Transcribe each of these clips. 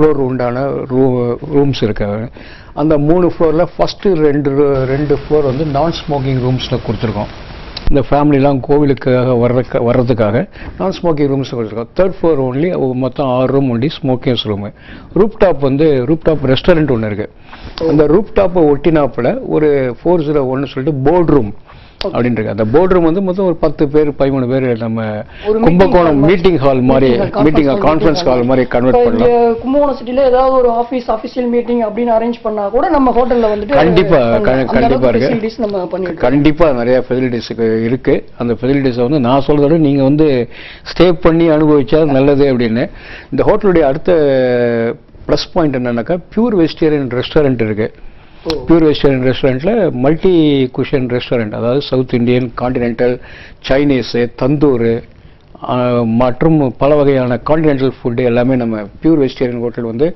Floor உண்டான rooms இருக்கு. அந்த 3 ஃப்ளோரில் ஃபஸ்ட்டு ரெண்டு ஃப்ளோர் வந்து நான் ஸ்மோக்கிங் ரூம்ஸில் கொடுத்துருக்கோம். இந்த ஃபேமிலிலாம் கோவிலுக்காக வர்றதுக்காக நான் ஸ்மோக்கிங் ரூம்ஸ் கொடுத்துருக்கோம். 3rd ஃப்ளோர் ஒன்லி மொத்தம் 6 room only smokings room. Roof top restaurant ஒன்று இருக்குது. அந்த ரூப் டாப்பை ஒட்டினாப்பில் ஒரு 401 சொல்லிட்டு போர்ட் ரூம் அப்படின்றது. அந்த போர்ட் ரூம் வந்து மொத்தம் ஒரு 10 பேர் 13 பேர் நம்ம கும்பகோணம் மீட்டிங் ஹால் மாதிரி கான்ஃபரன்ஸ் ஹால் மாதிரி கன்வெர்ட் பண்ணலாம். கும்பகோணம் சிட்டில ஏதாவது ஒரு ஆபீஷியல் மீட்டிங் அப்படின்னு அரேஞ்ச் பண்ணா கூட நம்ம ஹோட்டல்ல வந்துட்டு கண்டிப்பா இருக்கு. நம்ம பண்ணிருக்கோம். கண்டிப்பா நிறைய ஃபெசிலிட்டிஸ் இருக்கு. அந்த ஃபெசிலிட்டிஸை வந்து நான் சொல்றதோட நீங்க வந்து ஸ்டே பண்ணி அனுபவிச்சா நல்லது அப்படின்னு. இந்த ஹோட்டலுடைய அடுத்த ப்ளஸ் பாயிண்ட் என்னன்னாக்கா பியூர் வெஜிடேரியன் ரெஸ்டாரண்ட் இருக்கு. பியூர் வெஜிடேரியன் ரெஸ்டாரண்ட்டில் மல்டி குஷன் ரெஸ்டாரண்ட், அதாவது south Indian, continental, Chinese, tandoor மற்றும் பல வகையான கான்டினென்டல் ஃபுட்டு எல்லாமே நம்ம பியூர் வெஜிடேரியன் ஹோட்டல் வந்து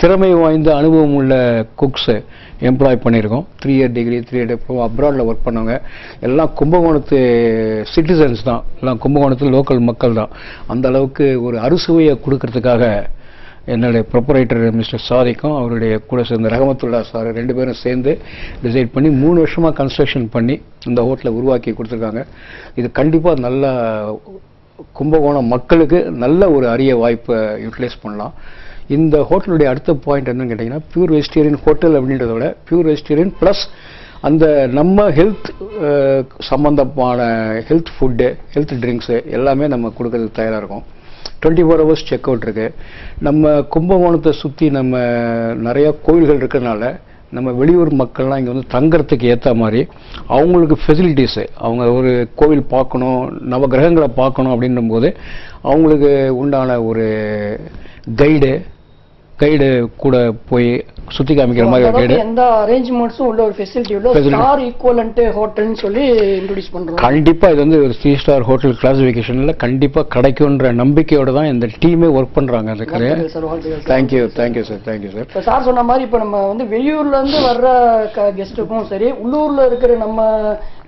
திறமை வாய்ந்த அனுபவம் உள்ள குக்ஸு எம்ப்ளாய் பண்ணியிருக்கோம். 3 இயர் டிகிரி 3 இயர் டிப்ளமோ அப்ராடில் ஒர்க் பண்ணவங்க எல்லாம் கும்பகோணத்து சிட்டிசன்ஸ் தான், எல்லாம் கும்பகோணத்து லோக்கல் மக்கள் தான். அந்த அளவுக்கு ஒரு அறுசுவையை கொடுக்கறதுக்காக என்னுடைய ப்ரொப்பரேட்டர் மிஸ்டர் சாதிக்கும் அவருடைய கூட சேர்ந்த ரஹமத்துல்லா சார் 2 பேரும் சேர்ந்து டிசைட் பண்ணி 3 வருஷமாக கன்ஸ்ட்ரக்ஷன் பண்ணி இந்த ஹோட்டலை உருவாக்கி கொடுத்துருக்காங்க. இது கண்டிப்பாக நல்ல கும்பகோணம் மக்களுக்கு நல்ல ஒரு அரிய வாய்ப்பை யூட்டிலைஸ் பண்ணலாம். இந்த ஹோட்டலுடைய அடுத்த பாயிண்ட் என்னன்னு கேட்டிங்கன்னா, பியூர் வெஜிடேரியன் ஹோட்டல் அப்படின்றத விட பியூர் வெஜிடேரியன் ப்ளஸ் அந்த நம்ம ஹெல்த் சம்மந்தமான ஹெல்த் ஃபுட்டு, ஹெல்த் ட்ரிங்க்ஸு எல்லாமே நம்ம கொடுக்கறதுக்கு தயாராக இருக்கும். 24 hours செக் அவுட் இருக்கு. நம்ம கும்பகோணத்தை சுற்றி நம்ம நிறையா கோவில்கள் இருக்கிறதுனால நம்ம வெளியூர் மக்கள்லாம் இங்கே வந்து தங்கறதுக்கு ஏற்ற மாதிரி அவங்களுக்கு ஃபெசிலிட்டிஸு, அவங்க ஒரு கோவில் பார்க்கணும், நவ கிரகங்களை பார்க்கணும் அப்படின்னும் போது அவங்களுக்கு உண்டான ஒரு கைடு கூட போய் சுத்தி காமிக்கிற மாதிரி ஒரு கைடு, எந்த அரேஞ்ச்மெண்ட்ஸும் உள்ள ஒரு ஃபெசிலிட்டி உள்ள ஸ்டார் ஈக்குவலன்ட் ஹோட்டல்னு சொல்லி இன்ட்ரோ듀ஸ் பண்றோம். கண்டிப்பா இது வந்து ஒரு 3 ஸ்டார் ஹோட்டல் கிளாசிஃபிகேஷன்ல கண்டிப்பா கிடைக்கும்ன்ற நம்பிக்கையோட தான் இந்த டீமே ஒர்க் பண்றாங்க. அதுக்கு தேங்க்யூ சார். இப்போ சார் சொன்ன மாதிரி இப்போ நம்ம வந்து வெளியூர்ல இருந்து வர்ற கெஸ்ட்டுக்கும் சரி, உள்ளூர்ல இருக்கிற நம்ம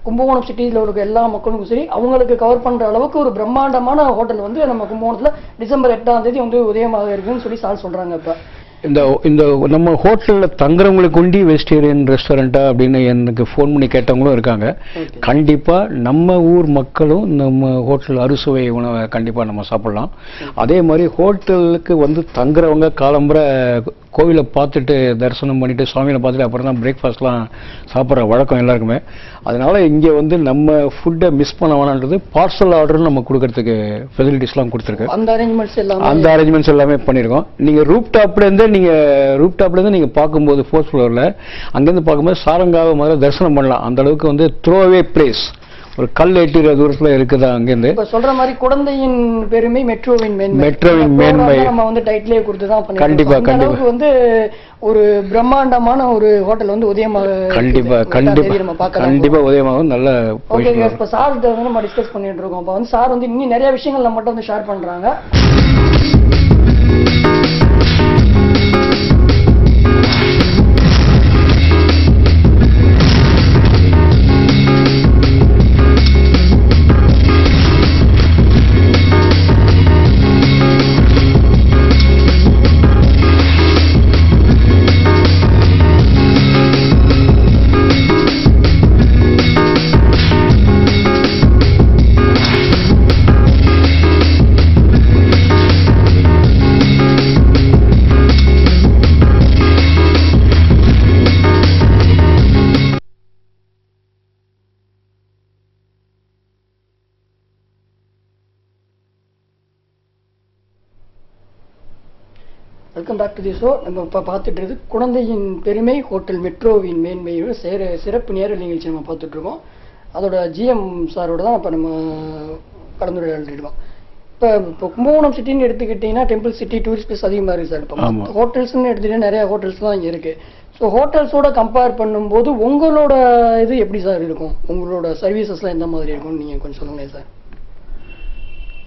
கும்பகோணம் சிட்டியில் இருக்க எல்லா மக்களுக்கும் சரி, அவங்களுக்கு கவர் பண்ற அளவுக்கு ஒரு பிரம்மாண்டமான ஹோட்டல் வந்து நம்ம கும்பகோணத்துல டிசம்பர் 8ஆம் தேதி வந்து உதயமாக இருக்குன்னு சொல்லி சார் சொல்றாங்க. இப்ப இந்த நம்ம ஹோட்டலில் தங்குறவங்களுக்கு உண்டி வெஜிடேரியன் ரெஸ்டாரண்ட்டா அப்படின்னு எனக்கு ஃபோன் பண்ணி கேட்டவங்களும் இருக்காங்க. கண்டிப்பாக நம்ம ஊர் மக்களும் நம்ம ஹோட்டல் அறுசுவை உணவை கண்டிப்பாக நம்ம சாப்பிட்லாம். அதே மாதிரி ஹோட்டலுக்கு வந்து தங்குறவங்க காலம்புரை கோவிலை பார்த்துட்டு தரிசனம் பண்ணிட்டு சுவாமியை பார்த்துட்டு அப்புறம் தான் பிரேக்ஃபாஸ்ட்லாம் சாப்பிட்ற வழக்கம் எல்லாருக்குமே. அதனால இங்கே வந்து நம்ம ஃபுட்டை மிஸ் பண்ண வேணான்றது பார்சல் ஆர்டர் நம்ம கொடுக்கறதுக்கு ஃபெசிலிட்டிஸ்லாம் கொடுத்துருக்கு. அந்த அரேஞ்ச்மெண்ட்ஸ் எல்லாமே பண்ணியிருக்கோம். நீங்கள் ரூப் டாப்லேருந்து நீங்கள் பார்க்கும்போது 4th ஃப்ளோரில் அங்கேருந்து பார்க்கும்போது சாரங்காவை முதல்ல தரிசனம் பண்ணலாம். அந்த அளவுக்கு வந்து த்ரோவே பிளேஸ், ஒரு கல் எட்டுற தூரத்துல இருக்குதா அங்கிருந்து. சொல்ற மாதிரி குழந்தையின் பெருமை மெட்ரோவின் மேன்மை நம்ம வந்து டைட்டிலே கொடுத்து தான் கண்டிப்பா வந்து ஒரு பிரம்மாண்டமான ஒரு ஹோட்டல் வந்து உதயமாக கண்டிப்பா உதயமாகும். நல்ல இப்ப சார் வந்து நம்ம டிஸ்கஸ் பண்ணிட்டு இருக்கோம். இப்ப வந்து சார் வந்து இன்னும் நிறைய விஷயங்கள் நம்ம வந்து ஷேர் பண்றாங்க. Welcome back to the show. நம்ம இப்போ பார்த்துட்டு இருக்கு குழந்தையின் பெருமை ஹோட்டல் மெட்ரோவின் மேன்மையோட சிறப்பு நேரல் நிகழ்ச்சி நம்ம பார்த்துட்டு இருக்கோம். அதோட ஜிஎம் சாரோட தான் இப்போ நம்ம கலந்துரையாடிருக்கோம். இப்போ கும்பகோணம் சிட்டின்னு எடுத்துக்கிட்டிங்கன்னா டெம்பிள் சிட்டி, டூரிஸ்ட் பிளேஸ் அதிகமாக இருக்குது சார். இப்போ ஹோட்டல்ஸ்ன்னு எடுத்துக்கிட்டா நிறைய ஹோட்டல்ஸ் தான் இங்கே இருக்குது. ஸோ ஹோட்டல்ஸோட கம்பேர் பண்ணும்போது உங்களோட இது எப்படி சார் இருக்கும்? உங்களோட சர்வீசஸ்லாம் எந்த மாதிரி இருக்கும்னு நீங்கள் கொஞ்சம் சொல்லுங்கள் சார்.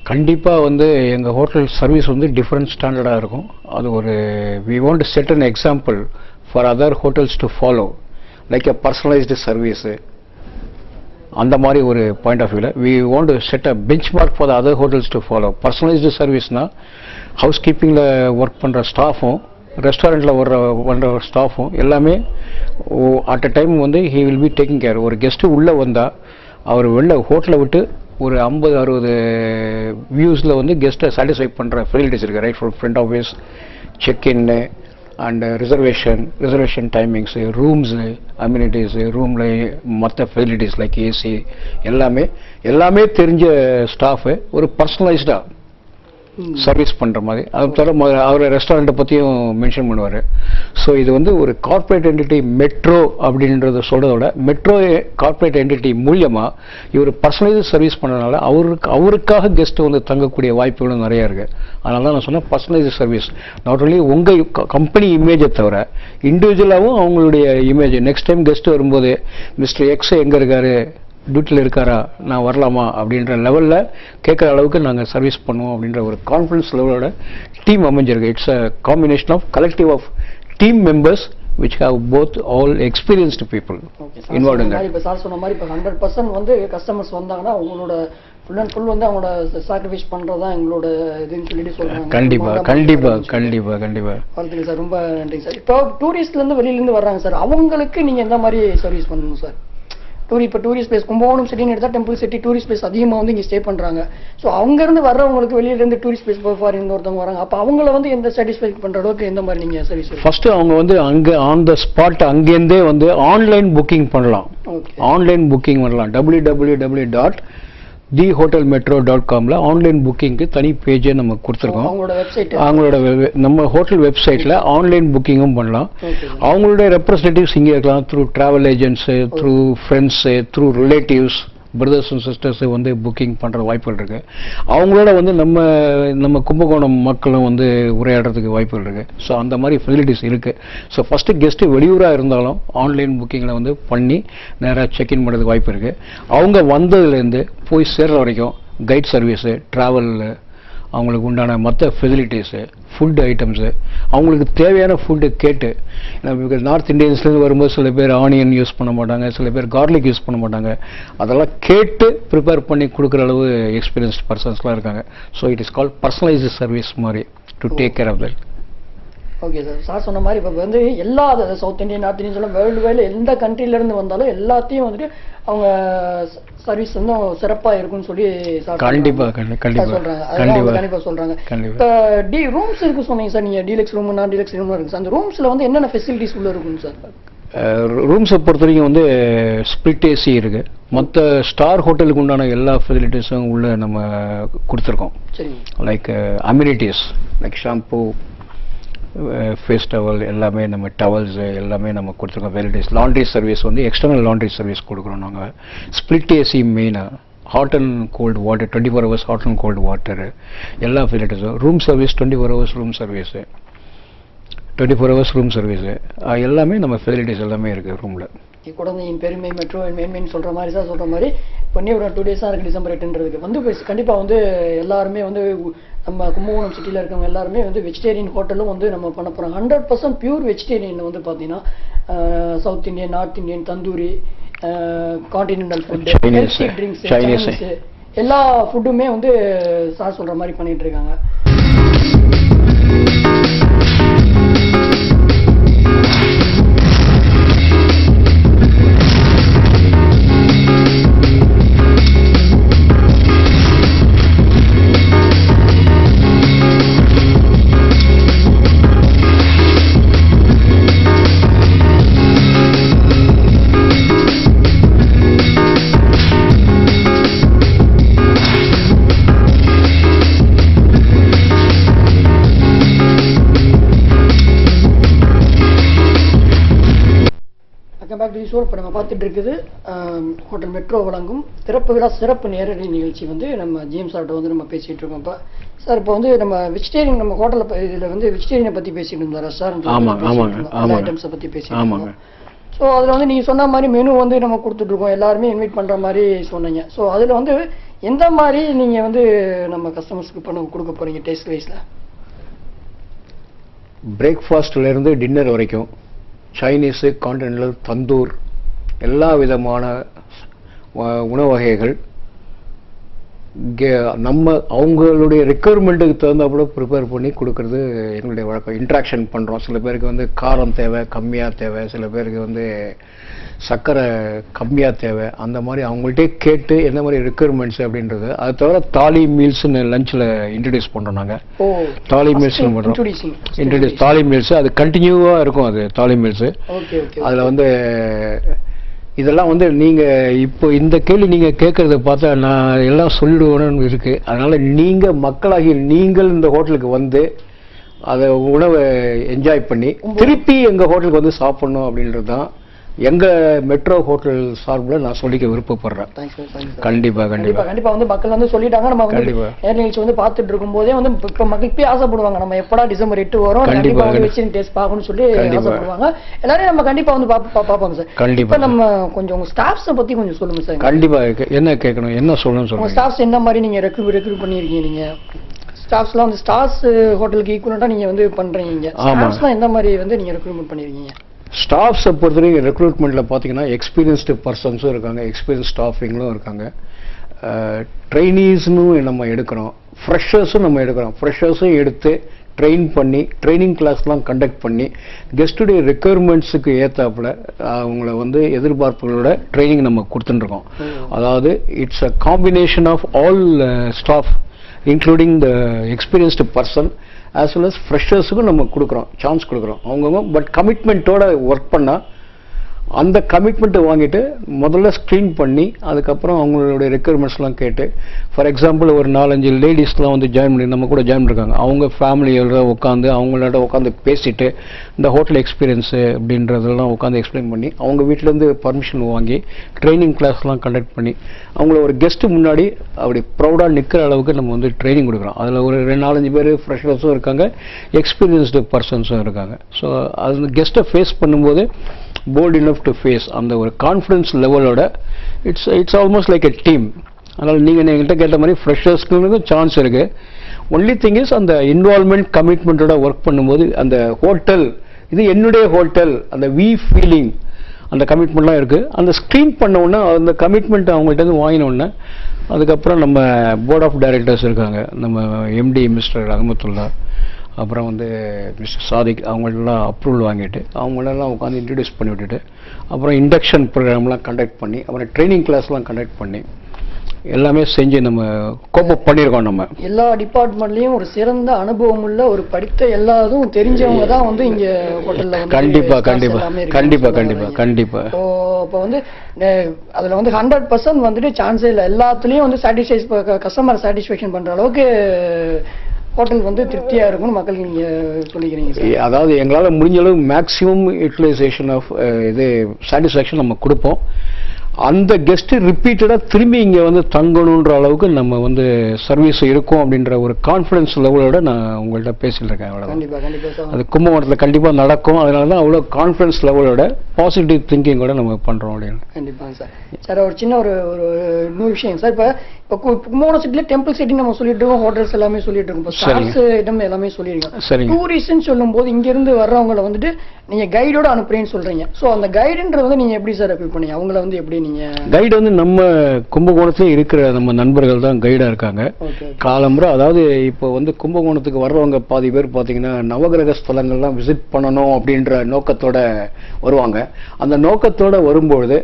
கண்டிப்பாக வந்து எங்கள் ஹோட்டல் சர்வீஸ் வந்து டிஃப்ரெண்ட் ஸ்டாண்டர்டாக இருக்கும். அது ஒரு we want to set an example for other hotels to follow, like a personalised service. அந்த மாதிரி ஒரு பாயிண்ட் ஆஃப் வியூவில் we want to set a benchmark for the other hotels to follow. Personalised சர்வீஸ்னால் house கீப்பிங்கில் work பண்ணுற ஸ்டாஃபும் ரெஸ்டாரண்ட்டில் வர்ற ஸ்டாஃபும் எல்லாமே அட் அ டைம் வந்து he will be taking care. ஒரு கெஸ்ட்டு உள்ளே வந்தால் அவர் வெளில ஹோட்டலை விட்டு ஒரு 50-60 வியூஸில் வந்து கெஸ்ட்டை சாட்டிஸ்ஃபை பண்ணுற ஃபெசிலிட்டிஸ் இருக்குது. Right from front office, check in and reservation timings, rooms, amenities, ரூமில் மற்ற ஃபெசிலிட்டிஸ் லைக் ஏசி எல்லாமே தெரிஞ்ச ஸ்டாஃபு ஒரு பர்சனலைஸ்டாக சர்வீஸ் பண்ணுற மாதிரி. அது தவிர அவர் ரெஸ்டாரண்ட்டை பற்றியும் மென்ஷன் பண்ணுவார். ஸோ இது வந்து ஒரு கார்ப்பரேட் என்டிட்டி மெட்ரோ அப்படின்றத சொல்கிறத விட மெட்ரோ கார்ப்பரேட் என்டிட்டி மூலியமாக இவர் பர்சனலைஸ் சர்வீஸ் பண்ணுறதுனால அவருக்காக கெஸ்ட்டு வந்து தங்கக்கூடிய வாய்ப்புகளும் நிறையா இருக்குது. அதனால தான் நான் சொன்னேன் பர்சனலைஸ் சர்வீஸ். நாட் ஓன்லி உங்கள் கம்பெனி இமேஜை தவிர இண்டிவிஜுவலாகவும் அவங்களுடைய இமேஜ். நெக்ஸ்ட் டைம் கெஸ்ட்டு வரும்போது மிஸ்டர் எக்ஸ் எங்கே இருக்கார், டியூட்டியில் இருக்காரா, நான் வரலாமா அப்படின்ற லெவலில் கேட்குற அளவுக்கு நாங்கள் சர்வீஸ் பண்ணுவோம் அப்படின்ற ஒரு கான்ஃபிடன்ஸ் லெவலோட டீம் அமைஞ்சிருக்கு. It's a combination of collective of team members which have both all experienced people involved in that. இப்போ சார் சொன்ன மாதிரி இப்போ 100% வந்து கஸ்டமர்ஸ் வந்தாங்கன்னா அவங்களோட ஃபுல் அண்ட் ஃபுல் வந்து அவங்களோட சாக்ரிஃபைஸ் பண்ணுறது தான் எங்களோட இதுன்னு சொல்லிட்டு சொல்கிறாங்க. கண்டிப்பாக வாழ்த்துக்கள் சார், ரொம்ப நன்றி சார். இப்போ டூரிஸ்ட்லேருந்து வெளியிலேருந்து வர்றாங்க சார், அவங்களுக்கு நீங்கள் எந்த மாதிரி சர்வீஸ் பண்ணணும் சார்? இப்போ டூரிஸ்ட் பிளேஸ் கும்பகோணம் சிட்டின்னு எடுத்தால் டெம்பிள் சிட்டி டூரிஸ்ட் பிளேஸ் அதிகமாக வந்து இங்கே ஸ்டே பண்ணுறாங்க. ஸோ அங்கேருந்து வர்றவங்களுக்கு வெளியிலேருந்து டூரிஸ்ட் பிளேஸ் ஃபாரின் ஒருத்தவங்க வராங்க, அப்போ அவங்கள வந்து எந்த சாட்டிஸ்ஃபை பண்ணுற அளவுக்கு எந்த மாதிரி நீங்கள் சர்வீஸ்? ஃபர்ஸ்ட் அவங்க வந்து அங்கே ஆன் த ஸ்பாட் அங்கேருந்தே வந்து ஆன்லைன் புக்கிங் பண்ணலாம். www.thehotelmetro.com ஆன்லைன் புக்கிங்க்கு தனி பேஜே நம்ம கொடுத்துருக்கோம். அவங்களோட நம்ம ஹோட்டல் வெப்சைட்டில் ஆன்லைன் புக்கிங்கும் பண்ணலாம். அவங்களுடைய ரெப்ரஸன்டேட்டிவ்ஸ் இங்கே இருக்கலாம், through travel agents, through friends, through relatives, brothers and sisters வந்து புக்கிங் பண்ணுற வாய்ப்புகள் இருக்குது. அவங்களோட வந்து நம்ம கும்பகோணம் மக்களும் வந்து உரையாடுறதுக்கு வாய்ப்புகள் இருக்குது. ஸோ அந்த மாதிரி ஃபெசிலிட்டிஸ் இருக்குது. ஸோ ஃபஸ்ட்டு கெஸ்ட்டு வெளியூராக இருந்தாலும் ஆன்லைன் புக்கிங்கில் வந்து பண்ணி நேராக செக்இன் பண்ணுறதுக்கு வாய்ப்பு இருக்குது. அவங்க வந்ததுலேருந்து போய் சேர்ற வரைக்கும் கைட் சர்வீஸு, ட்ராவல், அவங்களுக்கு உண்டான மற்ற ஃபெசிலிட்டிஸு, ஃபுட் ஐட்டம்ஸு, அவங்களுக்கு தேவையான ஃபுட்டு கேட்டு, நார்த் இந்தியன்ஸ்லேருந்து வரும்போது சில பேர் ஆனியன் யூஸ் பண்ண மாட்டாங்க, சில பேர் கார்லிக் யூஸ் பண்ண மாட்டாங்க, அதெல்லாம் கேட்டு ப்ரிப்பேர் பண்ணி கொடுக்குற அளவு எக்ஸ்பீரியன்ஸ்ட் பர்சன்ஸ்லாம் இருக்காங்க. So it is called personalised service மாதிரி to take care of that. Okay sir, sir சொன்ன மாதிரி இப்போ வந்து எல்லா சவுத் இந்தியன், நார்த் இந்தியன் சொல்ல வேர்ல்டு வைடில் எந்த கண்ட்ரிலேருந்து வந்தாலும் எல்லாத்தையும் வந்துட்டு அவங்க சர்வீஸ் வந்து சிறப்பாக இருக்குன்னு சொல்லி கண்டிப்பாக சொல்கிறாங்க. இப்போ ரூம்ஸ் இருக்கு சொன்னீங்க சார், நீங்கள் டீலக்ஸ் ரூம், நான் டீலக்ஸ் ரூம் இருக்குது சார். அந்த ரூம்ஸில் வந்து என்னென்ன ஃபெசிலிட்டிஸ் உள்ள இருக்குங்க சார்? ரூம்ஸை பொறுத்த வரைக்கும் வந்து ஸ்பிளிட் ஏசி இருக்குது. மற்ற ஸ்டார் ஹோட்டலுக்கு உண்டான எல்லா ஃபெசிலிட்டிஸும் உள்ள நம்ம கொடுத்துருக்கோம். Like amenities like shampoo, face towel, எல்லாமே நம்ம டவல்ஸு எல்லாமே நம்ம கொடுத்துருக்கோம். ஃபெசிலிட்டிஸ் லாண்ட்ரி சர்வீஸ் வந்து எக்ஸ்டர்னல் லாண்ட்ரி சர்வீஸ் கொடுக்குறோம் நாங்கள். ஸ்பிளிட் ஏசி மெயினாக, hot and cold water 24 hours hot and cold water, எல்லா ஃபெசிலிட்டிஸும். Room service 24 hours room service, 24 hours room service, எல்லாமே நம்ம ஃபெசிலிட்டிஸ் எல்லாமே இருக்குது ரூமில். குழந்தையின் பெருமை மெட்ரோ மேன்மைன்னு சொல்கிற மாதிரி சார் சொல்கிற மாதிரி பண்ணி ஒரு 2 days இருக்குது டிசம்பர் 8ன்றதுக்கு வந்து கண்டிப்பாக வந்து எல்லாருமே வந்து நம்ம கும்பகோணம் சிட்டியில் இருக்கவங்க எல்லாருமே வந்து வெஜிடேரியன் ஹோட்டலும் வந்து நம்ம பண்ண போகிறோம். 100% பியூர் வெஜிடேரியன் வந்து பார்த்தீங்கன்னா south Indian, North Indian, tandoori, continental food, healthy drinks, Chinese எல்லா ஃபுட்டுமே வந்து சார் சொல்கிற மாதிரி பண்ணிகிட்டு இருக்காங்க. இப்போ நம்ம பார்த்துட்டு இருக்குது ஹோட்டல் மெட்ரோ வழங்கும் திறப்பு விழா சிறப்பு நேரடி நிகழ்ச்சி வந்து நம்ம ஜிஎம் சார்ட்ட வந்து நம்ம பேசிகிட்டு இருக்கோம். இப்போ சார் இப்போ வந்து நம்ம வெஜிடேரியன் நம்ம ஹோட்டலில் இதில் வந்து வெஜிடேரியனை பற்றி பேசிட்டு இருந்தோம், ரெஸ்டாரண்ட் ஐட்டம்ஸை பற்றி பேசிட்டு இருக்கோம். ஸோ அதில் வந்து நீங்கள் சொன்ன மாதிரி மெனு வந்து நம்ம கொடுத்துட்ருக்கோம், எல்லாருமே இன்வைட் பண்ணுற மாதிரி சொன்னீங்க. ஸோ அதில் வந்து எந்த மாதிரி நீங்கள் வந்து நம்ம கஸ்டமர்ஸ்க்கு பண்ண கொடுக்க போகிறீங்க டேஸ்ட் வைஸில்? பிரேக்ஃபாஸ்ட்லேருந்து டின்னர் வரைக்கும் சைனீஸு, கான்டினென்டல், தந்தூர் எல்லா விதமான உணவு வகைகள் நம்ம அவங்களுடைய ரெக்குயர்மெண்ட்டுக்கு தகுந்தாப்புல ப்ரிப்பேர் பண்ணி கொடுக்கறது எங்களுடைய வழக்கம். இன்ட்ராக்ஷன் பண்ணுறோம். சில பேருக்கு வந்து காரம் தேவை, கம்மியாக தேவை, சில பேருக்கு வந்து சர்க்கரை கம்மியாக தேவை, அந்த மாதிரி அவங்கள்ட்டே கேட்டு என்ன மாதிரி ரெக்குயர்மெண்ட்ஸ் அப்படின்றது. அது தவிர தாலி மீல்ஸ்னு லஞ்சில் இன்ட்ரடியூஸ் பண்ணுறோம் நாங்கள். தாலி மீல்ஸ்னு பண்ணுறோம், இன்ட்ரடியூஸ் தாலி மீல்ஸ். அது கண்டினியூவாக இருக்கும். அது தாலி மீல்ஸு. அதில் வந்து இதெல்லாம் வந்து நீங்கள் இப்போ இந்த கேள்வி நீங்கள் கேட்குறத பார்த்தா நான் எல்லாம் சொல்லிடுவேன்னு இருக்குது. அதனால் நீங்கள் மக்களாகி நீங்கள் இந்த ஹோட்டலுக்கு வந்து அதை உணவை என்ஜாய் பண்ணி திருப்பி எங்கள் ஹோட்டலுக்கு வந்து சாப்பிட்ணும் அப்படின்றது தான் எங்கள் மெட்ரோ ஹோட்டல் சார்பில் நான் சொல்லிக்க விருப்பப்படுறேன். கண்டிப்பாக கண்டிப்பாக கண்டிப்பாக வந்து மக்கள் வந்து சொல்லிட்டாங்க. நம்ம வந்து நிகழ்ச்சி வந்து பார்த்துட்டு இருக்கும் போதே வந்து இப்போ மக்கள் இப்பயே ஆசைப்படுவாங்க, நம்ம எப்படா டிசம்பர் 8 வரும், கண்டிப்பாக வந்து வெஜிடேரியன் டேஸ்ட் பார்க்கணும்னு சொல்லி ஆசைப்படுவாங்க. எல்லாரும் நம்ம கண்டிப்பாக வந்து பார்ப்பாங்க சார். கண்டிப்பாக நம்ம கொஞ்சம் உங்கள் ஸ்டாஃப்ஸை பற்றி கொஞ்சம் சொல்லுங்கள் சார். கண்டிப்பாக என்ன கேட்கணும், என்ன சொல்லணும்னு சொல்லுங்கள். ஸ்டாஃப்ஸ் என்ன மாதிரி நீங்கள் ரெக்ரூட் பண்ணியிருக்கீங்க? நீங்கள் ஸ்டாஃப்ஸ்லாம் வந்து ஸ்டார்ஸ் ஹோட்டலுக்கு ஈக்குவலண்டாக நீங்கள் வந்து பண்ணுறீங்க. ஸ்டாஃப்ஸ்லாம் எந்த மாதிரி வந்து நீங்கள் ரெக்ரூட்மெண்ட் பண்ணியிருக்கீங்க? ஸ்டாஃப்ஸை பொறுத்தவரைக்கும் ரெக்ரூட்மெண்ட்டில் பார்த்தீங்கன்னா எக்ஸ்பீரியன்ஸ்டு பர்சன்ஸும் இருக்காங்க, எக்ஸ்பீரியன்ஸ் ஸ்டாஃபிங்களும் இருக்காங்க, ட்ரைனீஸ்னும் நம்ம எடுக்கிறோம், ஃப்ரெஷர்ஸும் நம்ம எடுக்கிறோம். ஃப்ரெஷர்ஸும் எடுத்து ட்ரெயின் பண்ணி ட்ரைனிங் கிளாஸ்லாம் கண்டக்ட் பண்ணி கெஸ்ட்டுடைய ரெக்குயர்மெண்ட்ஸுக்கு ஏற்றாப்புல அவங்கள வந்து எதிர்பார்ப்புகளோட ட்ரைனிங் நம்ம கொடுத்துட்டுருக்கோம். அதாவது it's a combination of all staff including the experienced person as well as ஃப்ரெஷர்ஸுக்கும் நம்ம கொடுக்குறோம், சான்ஸ் கொடுக்குறோம். அவங்கவுங்க பட் கமிட்மெண்ட்டோட ஒர்க் பண்ணால் அந்த கமிட்மெண்ட்டை வாங்கிட்டு முதல்ல ஸ்க்ரீன் பண்ணி அதுக்கப்புறம் அவங்களுடைய ரெக்குயர்மெண்ட்ஸ்லாம் கேட்டு, ஃபார் எக்ஸாம்பிள் ஒரு 4-5 லேடிஸ்லாம் வந்து ஜாயின் பண்ணி நம்ம கூட ஜாயின் பண்ணிருக்காங்க. அவங்க ஃபேமிலியோட உட்காந்து அவங்களோட உட்காந்து பேசிட்டு இந்த ஹோட்டல் எக்ஸ்பீரியன்ஸு அப்படின்றதெல்லாம் உட்காந்து எக்ஸ்பிளைன் பண்ணி அவங்க வீட்டிலேருந்து பர்மிஷன் வாங்கி ட்ரைனிங் கிளாஸ்லாம் கண்டக்ட் பண்ணி அவங்கள ஒரு கெஸ்ட்டு முன்னாடி அப்படி ப்ரௌடாக நிற்கிற அளவுக்கு நம்ம வந்து ட்ரைனிங் கொடுக்குறோம். அதில் ஒரு 4-5 பேர் ஃப்ரெஷர்ஸும் இருக்காங்க, எக்ஸ்பீரியன்ஸ்டு பர்சன்ஸும் இருக்காங்க. ஸோ அது கெஸ்ட்டை ஃபேஸ் பண்ணும்போது bold enough to face அந்த ஒரு கான்ஃபிடன்ஸ் லெவலோட it's almost like a team. அதனால் நீங்கள் எங்கள்கிட்ட கேட்ட மாதிரி ஃப்ரெஷர்ஸ்க்கு சான்ஸ் இருக்குது. ஒன்லி திங் இஸ் அந்த இன்வால்மெண்ட் கமிட்மெண்ட்டோட ஒர்க் பண்ணும்போது அந்த ஹோட்டல் இது என்னுடைய ஹோட்டல் அந்த ஃபீலிங் அந்த கமிட்மெண்ட்லாம் இருக்குது. அந்த ஸ்க்ரீன் பண்ண உடனே அந்த கமிட்மெண்ட் அவங்கள்ட்ட வாங்கினோடனே அதுக்கப்புறம் நம்ம போர்ட் ஆஃப் டைரக்டர்ஸ் இருக்காங்க, நம்ம எம்டி மிஸ்டர் ரஹமத்துல்லா, அப்புறம் வந்து மிஸ்டர் சாதிக், அவங்களெல்லாம் அப்ரூவல் வாங்கிட்டு அவங்களெல்லாம் உட்காந்து இன்ட்ரடியூஸ் பண்ணி விட்டுட்டு அப்புறம் இண்டக்ஷன் ப்ரோக்ராம்லாம் கண்டக்ட் பண்ணி அப்புறம் ட்ரைனிங் கிளாஸ்லாம் கண்டக்ட் பண்ணி எல்லாமே செஞ்சு நம்ம கோப்பப் பண்ணியிருக்கோம். நம்ம எல்லா டிபார்ட்மெண்ட்லேயும் ஒரு சிறந்த அனுபவம் உள்ள ஒரு படித்த எல்லாரும் தெரிஞ்சவங்க தான் வந்து இங்கே ஹோட்டலில் கண்டிப்பாக கண்டிப்பாக கண்டிப்பாக கண்டிப்பாக கண்டிப்பாக. இப்போ வந்து அதில் வந்து 100% வந்துட்டு சான்ஸே இல்லை. எல்லாத்துலேயும் வந்து கஸ்டமர் சாட்டிஸ்ஃபேக்ஷன் பண்ணுற அளவுக்கு ஹோட்டல் வந்து திருப்தியாக இருக்கும்னு மக்களுக்கு நீங்கள் சொல்லிக்கிறீங்க. அதாவது எங்களால் முடிஞ்ச அளவு மேக்ஸிமம் யூட்டிலைசேஷன் ஆஃப் இது சாட்டிஸ்ஃபேக்ஷன் நம்ம கொடுப்போம். அந்த கெஸ்ட்டு ரிப்பீட்டடாக திரும்பி இங்கே வந்து தங்கணுன்ற அளவுக்கு நம்ம வந்து சர்வீஸ் இருக்கும் அப்படின்ற ஒரு கான்ஃபிடன்ஸ் லெவலோட நான் உங்கள்கிட்ட பேசிட்டு இருக்கேன். அவ்வளோ அது கும்பகோணத்தில் கண்டிப்பாக நடக்கும். அதனால தான் அவ்வளோ கான்ஃபிடன்ஸ் லெவலோட பாசிட்டிவ் திங்கிங்கோட நம்ம பண்ணுறோம் அப்படின்னு. கண்டிப்பாங்க சார். சார் ஒரு சின்ன ஒரு இன்னொரு விஷயம் சார், இப்போ கும்பகோணம் சிட்டியில் டெம்பிள் சிட்டி நம்ம சொல்லிட்டு இருக்கோம், ஹோட்டல்ஸ் எல்லாமே சொல்லிட்டு இருக்கோம், இப்போ ஸ்டார்ஸ் இடம் எல்லாமே சொல்லியிருக்கோம். டூரிஸ்ட்னு சொல்லும்போது இங்கேருந்து வர்றவங்களை வந்துட்டு நீங்கள் கைடோட அனுப்புறேன்னு சொல்கிறீங்க. ஸோ அந்த கைடுன்றது வந்து நீங்கள் எப்படி சார் அப்ளை பண்ணீங்க? அவங்கள வந்து எப்படி கைடு வந்து நம்ம கும்பகோணத்துல இருக்கிற நம்ம நண்பர்கள் தான் கைடா இருக்காங்க. காலம்புற அதாவது இப்போ வந்து கும்பகோணத்துக்கு வர்றவங்க பாதி பேர் பார்த்தீங்கன்னா நவகிரக ஸ்தலங்கள்லாம் விசிட் பண்ணணும் அப்படின்ற நோக்கத்தோட வருவாங்க. அந்த நோக்கத்தோட வரும்பொழுது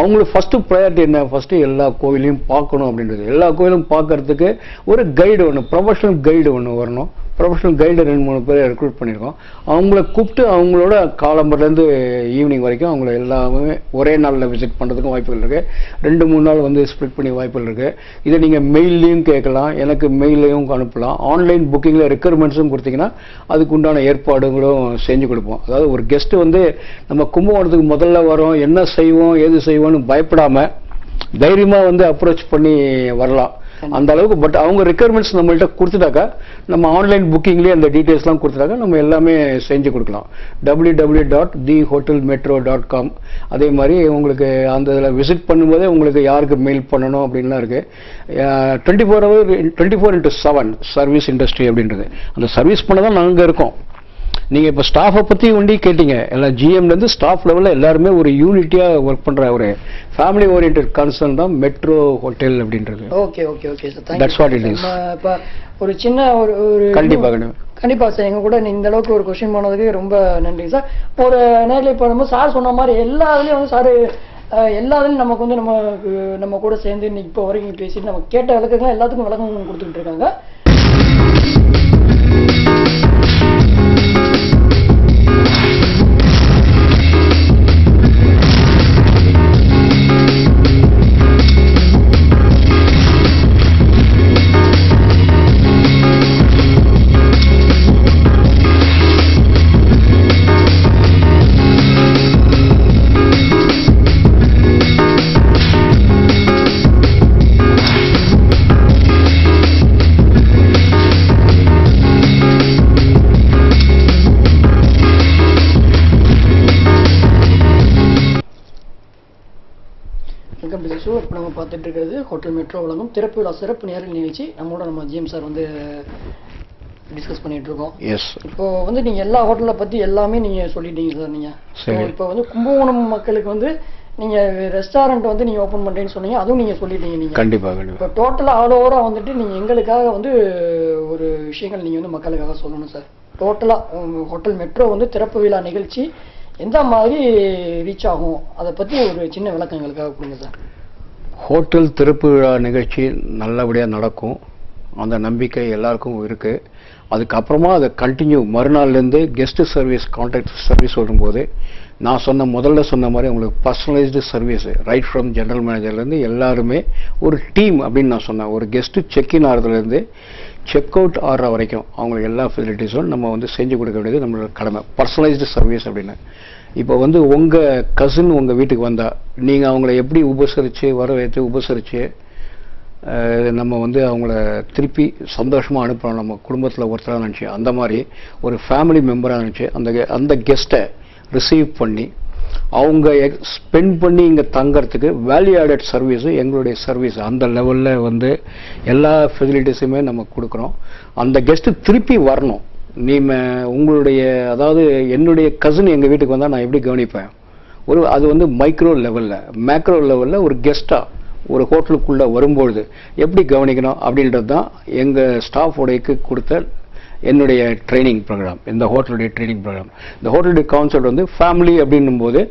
அவங்களுக்கு ஃபர்ஸ்ட் ப்ரையாரிட்டி என்ன, ஃபர்ஸ்ட் எல்லா கோவிலையும் பார்க்கணும் அப்படின்றது. எல்லா கோவிலும் பார்க்கறதுக்கு ஒரு கைடு ஒன்று, ப்ரொஃபஷனல் கைடு ஒன்று வரணும். ப்ரொஃபஷனல் கைடு 2-3 பேரை ரெக்ரூட் பண்ணியிருக்கோம். அவங்கள கூப்பிட்டு அவங்களோட காலம்பர்லேருந்து ஈவினிங் வரைக்கும் அவங்கள எல்லாமே ஒரே நாளில் விசிட் பண்ணுறதுக்கும் வாய்ப்புகள் இருக்குது. 2-3 நாள் வந்து ஸ்ப்ளிட் பண்ணி வாய்ப்புகள் இருக்குது. இதை நீங்கள் மெயிலையும் கேட்கலாம், எனக்கு மெயிலையும் அனுப்பலாம். ஆன்லைன் புக்கிங்கில் ரெக்குயர்மெண்ட்ஸும் கொடுத்தீங்கன்னா அதுக்கு உண்டான ஏற்பாடுகளும் செஞ்சு கொடுப்போம். அதாவது ஒரு கெஸ்ட்டு வந்து நம்ம கும்பகோணத்துக்கு முதல்ல வரோம், என்ன செய்வோம் ஏது செய்வோம்னு பயப்படாமல் தைரியமாக வந்து அப்ரோச் பண்ணி வரலாம் அந்த அளவுக்கு. பட் அவங்க ரெக்குயர்மெண்ட்ஸ் நம்மள்கிட்ட கொடுத்துட்டாக்கா நம்ம ஆன்லைன் புக்கிங்லேயே அந்த டீட்டெயில்ஸ்லாம் கொடுத்துட்டாக்கா நம்ம எல்லாமே செஞ்சு கொடுக்கலாம். www.thehotelmetro.com. அதே மாதிரி உங்களுக்கு அந்த இதில் விசிட் பண்ணும்போதே உங்களுக்கு யாருக்கு மெயில் பண்ணணும் அப்படின்லாம் இருக்குது. 24/7 சர்வீஸ் இண்டஸ்ட்ரி அப்படின்றது. அந்த சர்வீஸ் பண்ண தான் நாங்கள் இருக்கோம். நீங்கள் இப்போ ஸ்டாஃபை பற்றி ஒண்டி கேட்டீங்க, எல்லாம் ஜிஎம்லேருந்து ஸ்டாஃப் லெவலில் எல்லாருமே ஒரு யூனிட்டியாக ஒர்க் பண்ணுற ஒரு ஃபேமிலி ஓரியன்ட் கான்சர்ன் தான் மெட்ரோ ஹோட்டல் அப்படின்றது. Okay okay okay sir, that's what it is. இப்போ ஒரு சின்ன ஒரு கண்டிப்பா சார், எங்க கூட இந்த அளவுக்கு ஒரு கொஸ்டின் பண்ணதுக்கு ரொம்ப நன்றி சார். ஒரு நேரில் இப்போ நம்ம சார் சொன்ன மாதிரி எல்லா இதுலேயும் வந்து சார் எல்லா இதுலையும் நமக்கு வந்து நம்ம கூட சேர்ந்து இப்போ வரைக்கும் பேசிட்டு நம்ம கேட்ட விளக்கங்கள் எல்லாத்துக்கும் விளக்கம் கொடுத்துக்கிட்டு இருக்காங்க. இப்போ நம்ம பார்த்துட்டு இருக்கிறது ஹோட்டல் மெட்ரோ வழங்கும் திறப்பு விழா சிறப்பு நேரல் நிகழ்ச்சி. நம்மளோட நம்ம ஜிஎம் சார் வந்து டிஸ்கஸ் பண்ணிட்டு இருக்கோம். இப்போ வந்து நீங்க எல்லா ஹோட்டலை பத்தி எல்லாமே நீங்க சொல்லிட்டீங்க சார். நீங்க இப்போ வந்து கும்பகோணம் மக்களுக்கு வந்து நீங்க ரெஸ்டாரண்ட் வந்து நீங்க ஓபன் பண்றேன்னு சொன்னீங்க, அதுவும் நீங்க சொல்லிட்டீங்க. நீங்க கண்டிப்பா இப்போ டோட்டலா ஆல் ஓவரா வந்துட்டு நீங்க எங்களுக்காக வந்து ஒரு விஷயங்கள் நீங்க வந்து மக்களுக்காக சொல்லணும் சார். டோட்டலா ஹோட்டல் மெட்ரோ வந்து திறப்பு விழா நிகழ்ச்சி எந்த மாதிரி ரீச் ஆகும் அதை பத்தி ஒரு சின்ன விளக்கம் எங்களுக்காக கொடுங்க சார். ஹோட்டல் திறப்பு விழா நிகழ்ச்சி நல்லபடியாக நடக்கும், அந்த நம்பிக்கை எல்லாருக்கும் இருக்குது. அதுக்கப்புறமா அதை கண்டினியூ மறுநாள்லேருந்து கெஸ்ட் சர்வீஸ் கான்டாக்ட் சர்வீஸ் வரும்போது நான் முதல்ல சொன்ன மாதிரி உங்களுக்கு personalised service right from general மேனேஜர்லேருந்து எல்லாருமே ஒரு டீம் அப்படின்னு நான் சொன்னேன். ஒரு கெஸ்ட்டு செக்இன் ஆகிறதுலேருந்து செக் அவுட் ஆகிற வரைக்கும் அவங்களுக்கு எல்லா ஃபெசிலிட்டிஸும் நம்ம வந்து செஞ்சு கொடுக்க வேண்டியது நம்மளோட கடமை, பர்சனலைஸ்டு சர்வீஸ் அப்படின்னு. இப்போ வந்து உங்கள் கசின் உங்கள் வீட்டுக்கு வந்தால் நீங்கள் அவங்கள எப்படி உபசரித்து வரவேற்று உபசரித்து நம்ம வந்து அவங்கள திருப்பி சந்தோஷமாக அனுப்புகிறோம், நம்ம குடும்பத்தில் ஒருத்தராக நினச்சி அந்த மாதிரி ஒரு ஃபேமிலி மெம்பராக நினச்சி அந்த கெஸ்ட்டை ரிசீவ் பண்ணி அவங்க ஸ்பெண்ட் பண்ணி இங்கே தங்கறதுக்கு வேல்யூ ஆடட் சர்வீஸு எங்களுடைய சர்வீஸ் அந்த லெவலில் வந்து எல்லா ஃபெசிலிட்டிஸுமே நம்ம கொடுக்குறோம். அந்த கெஸ்ட்டு திருப்பி வரணும். உங்களுடைய அதாவது என்னுடைய கசின் எங்கள் வீட்டுக்கு வந்தால் நான் எப்படி கவனிப்பேன், அது வந்து மைக்ரோ லெவலில் மேக்ரோ லெவலில் ஒரு கெஸ்ட்டாக ஒரு ஹோட்டலுக்குள்ளே வரும்பொழுது எப்படி கவனிக்கணும் அப்படின்றது தான் எங்கள் ஸ்டாஃபோடைக்கு கொடுத்த என்னுடைய ட்ரைனிங் ப்ரோக்ராம், இந்த ஹோட்டலுடைய ட்ரைனிங் ப்ரோக்ராம். இந்த ஹோட்டலுடைய கான்செப்ட் வந்து ஃபேமிலி அப்படின்னும் போது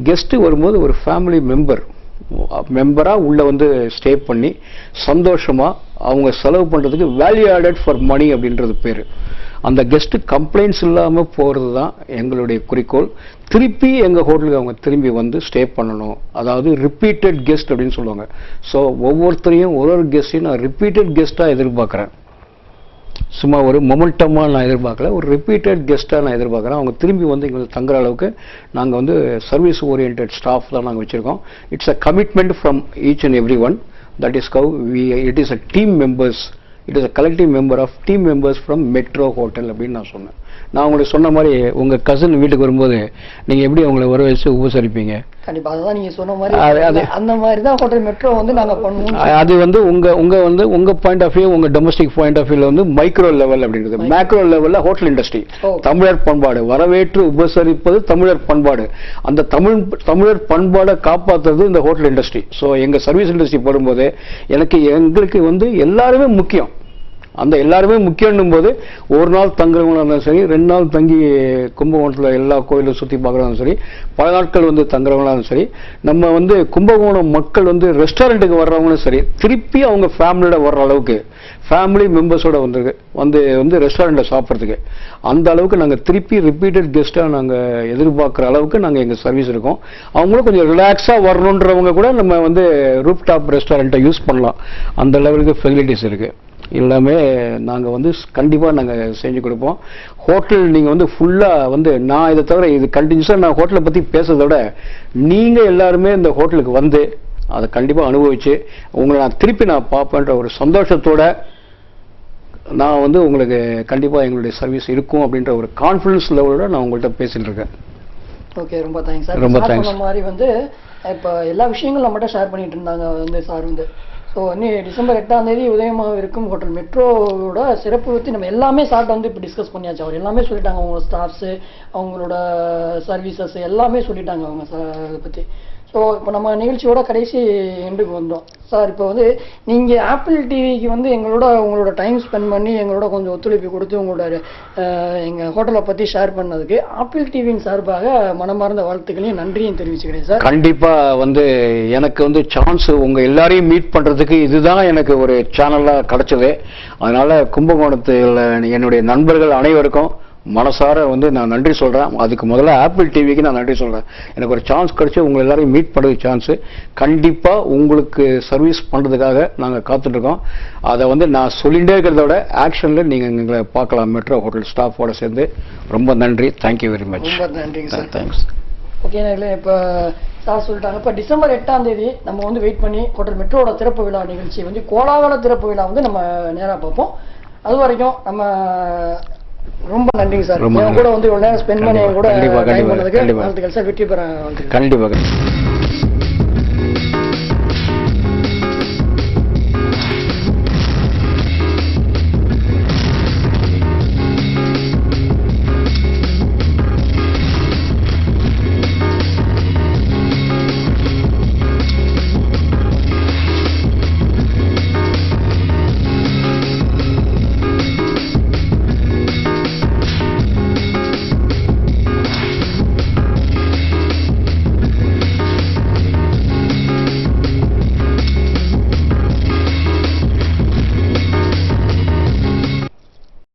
கெஸ்ட்டு வரும்போது ஒரு ஃபேமிலி மெம்பராக உள்ளே வந்து ஸ்டே பண்ணி சந்தோஷமாக அவங்க செலவு பண்ணுறதுக்கு வேல்யூ ஆடட் ஃபார் மணி அப்படின்றது பேர். அந்த கெஸ்ட்டு கம்ப்ளைண்ட்ஸ் இல்லாமல் போகிறது தான் எங்களுடைய குறிக்கோள். திருப்பி எங்கள் ஹோட்டலுக்கு அவங்க திரும்பி வந்து ஸ்டே பண்ணணும், அதாவது ரிப்பீட்டட் கெஸ்ட் அப்படின்னு சொல்லுவாங்க. ஸோ ஒவ்வொருத்தரையும் ஒரு கெஸ்ட்டையும் நான் ரிப்பீட்டட் கெஸ்ட்டாக எதிர்பார்க்குறேன். சும்மா ஒரு மொமெண்டமாக நான் எதிர்பார்க்கல, ஒரு ரிப்பீட்டட் கெஸ்ட்டாக நான் எதிர்பார்க்குறேன். அவங்க திரும்பி வந்து எங்களுக்கு தங்குற அளவுக்கு நாங்கள் வந்து சர்வீஸ் ஓரியன்ட் ஸ்டாஃப் தான் நாங்கள் வச்சுருக்கோம். It's a commitment from each and every one. That is how it is a team members, it is a collective member of team members from metro hotel அப்படின்னு நான் சொன்னேன். நான் உங்களுக்கு சொன்ன மாதிரி உங்கள் கசின் வீட்டுக்கு வரும்போது நீங்கள் எப்படி அவங்களை வர வச்சு உபசரிப்பீங்க? கண்டிப்பா அதுதான் நீங்க சொன்ன மாதிரி அந்த மாதிரி தான் ஹோட்டல் மெட்ரோ வந்து நாங்க பண்ணுவோம். அது வந்து உங்க பாயிண்ட் ஆஃப் வியூ, உங்க டொமஸ்டிக் பாயிண்ட் ஆஃப் வியூல வந்து மைக்ரோ லெவல் அப்படிங்கிறது. மேக்ரோ லெவல்ல ஹோட்டல் இண்டஸ்ட்ரி, தமிழர் பண்பாடு, வரவேற்று உபசரிப்பது தமிழர் பண்பாடு. அந்த தமிழர் பண்பாடை காப்பாற்றுறது இந்த ஹோட்டல் இண்டஸ்ட்ரி. ஸோ எங்க சர்வீஸ் இண்டஸ்ட்ரி போடும்போது எங்களுக்கு வந்து எல்லாருமே முக்கியம். அந்த எல்லாருமே முக்கியம்னும் போது ஒரு நாள் தங்குறவங்களா இருந்தாலும் சரி, 2 நாள் தங்கி கும்பகோணத்தில் எல்லா கோயிலும் சுற்றி பார்க்குறதாலும் சரி, பல நாட்கள் வந்து தங்குறவங்களாலும் சரி, நம்ம வந்து கும்பகோணம் மக்கள் வந்து ரெஸ்டாரண்ட்டுக்கு வர்றவங்களும் சரி, திருப்பி அவங்க ஃபேமிலியோட வர்ற அளவுக்கு ஃபேமிலி மெம்பர்ஸோட வந்து ரெஸ்டாரண்ட்டில் சாப்பிட்றதுக்கு அந்த அளவுக்கு நாங்கள் திருப்பி ரிப்பீட்டட் கெஸ்ட்டாக நாங்கள் எதிர்பார்க்குற அளவுக்கு நாங்கள் எங்கள் சர்வீஸ் இருக்கோம். அவங்களும் கொஞ்சம் ரிலாக்ஸாக வரணுன்றவங்க கூட நம்ம வந்து ரூப் டாப் ரெஸ்டாரண்ட்டை யூஸ் பண்ணலாம். அந்த லெவலுக்கு ஃபெசிலிட்டிஸ் இருக்குது. எல்லாமே நாங்கள் வந்து கண்டிப்பாக நாங்கள் செஞ்சு கொடுப்போம். ஹோட்டல் நீங்கள் வந்து ஃபுல்லாக வந்து நான் இதை தவிர இது கண்டினியூஸாக நான் ஹோட்டலை பற்றி பேசுறதை விட நீங்கள் எல்லாருமே இந்த ஹோட்டலுக்கு வந்து அதை கண்டிப்பாக அனுபவித்து உங்களை நான் திருப்பி பார்ப்பேன்ற ஒரு சந்தோஷத்தோட நான் வந்து உங்களுக்கு கண்டிப்பாக எங்களுடைய சர்வீஸ் இருக்கும் அப்படின்ற ஒரு கான்ஃபிடன்ஸ் லெவலோட நான் உங்கள்கிட்ட பேசிட்டு இருக்கேன். ஓகே, ரொம்ப தேங்க்ஸ் சார். ரொம்ப தேங்க்ஸ். மாதிரி வந்து இப்போ எல்லா விஷயங்களும் நம்மகிட்ட ஷேர் பண்ணிட்டு இருந்தாங்க வந்து சார் வந்து ஸோ இன்னும் டிசம்பர் 8ஆம் தேதி உதயமாக இருக்கும் ஹோட்டல் மெட்ரோவோட சிறப்பு பற்றி நம்ம எல்லாமே சார்ட்ட வந்து இப்போ டிஸ்கஸ் பண்ணியாச்சு. அவர் எல்லாமே சொல்லிட்டாங்க, அவங்க ஸ்டாஃப்ஸு, அவங்களோட சர்வீசஸ் எல்லாமே சொல்லிட்டாங்க அவங்க இதை பற்றி. ஸோ இப்போ நம்ம நிகழ்ச்சியோட கடைசி எண்டுக்கு வந்தோம் சார். இப்போ வந்து நீங்கள் ஆப்பிள் டிவிக்கு வந்து உங்களோட டைம் ஸ்பெண்ட் பண்ணி எங்களோட கொஞ்சம் ஒத்துழைப்பு கொடுத்து உங்களோட எங்கள் ஹோட்டலை பற்றி ஷேர் பண்ணதுக்கு ஆப்பிள் டிவியின் சார்பாக மனமார்ந்த வாழ்த்துக்களையும் நன்றியும் தெரிவிச்சுக்கிறேன் சார். கண்டிப்பாக வந்து எனக்கு வந்து சான்ஸ் உங்கள் எல்லாரையும் மீட் பண்ணுறதுக்கு இதுதான் எனக்கு ஒரு சேனலாக கிடச்சது. அதனால் கும்பகோணத்தில் என்னுடைய நண்பர்கள் அனைவருக்கும் மனசார வந்து நான் நன்றி சொல்கிறேன். அதுக்கு முதல்ல ஆப்பிள் டிவிக்கு நான் நன்றி சொல்கிறேன். எனக்கு ஒரு சான்ஸ் கிடச்சி உங்களை எல்லாரையும் மீட் பண்ணுறதுக்கு சான்ஸு. கண்டிப்பாக உங்களுக்கு சர்வீஸ் பண்ணுறதுக்காக நாங்கள் காத்துட்ருக்கோம். அதை வந்து நான் சொல்லிகிட்டே இருக்கிறத விட ஆக்ஷனில் நீங்கள் எங்களை பார்க்கலாம் மெட்ரோ ஹோட்டல் ஸ்டாஃபோட சேர்ந்து. ரொம்ப நன்றி. Thank you very much. ரொம்ப நன்றிங்க சார். தேங்க்ஸ். ஓகே, இப்போ சார் சொல்லிட்டாங்க. இப்போ டிசம்பர் 8ஆம் தேதி நம்ம வந்து வெயிட் பண்ணி ஹோட்டல் மெட்ரோட திறப்பு விழா நிகழ்ச்சி வந்து கோலாகல திறப்பு விழா வந்து நம்ம நேராக பார்ப்போம். அது வரைக்கும் நம்ம ரொம்ப நன்றிங்க சார். கூட வந்து இவ்வளவு நேரம் ஸ்பெண்ட் பண்ணி கூட வாழ்த்துக்கள் சார். வெற்றி பெற வாழ்த்துக்கள். கண்டிப்பாக.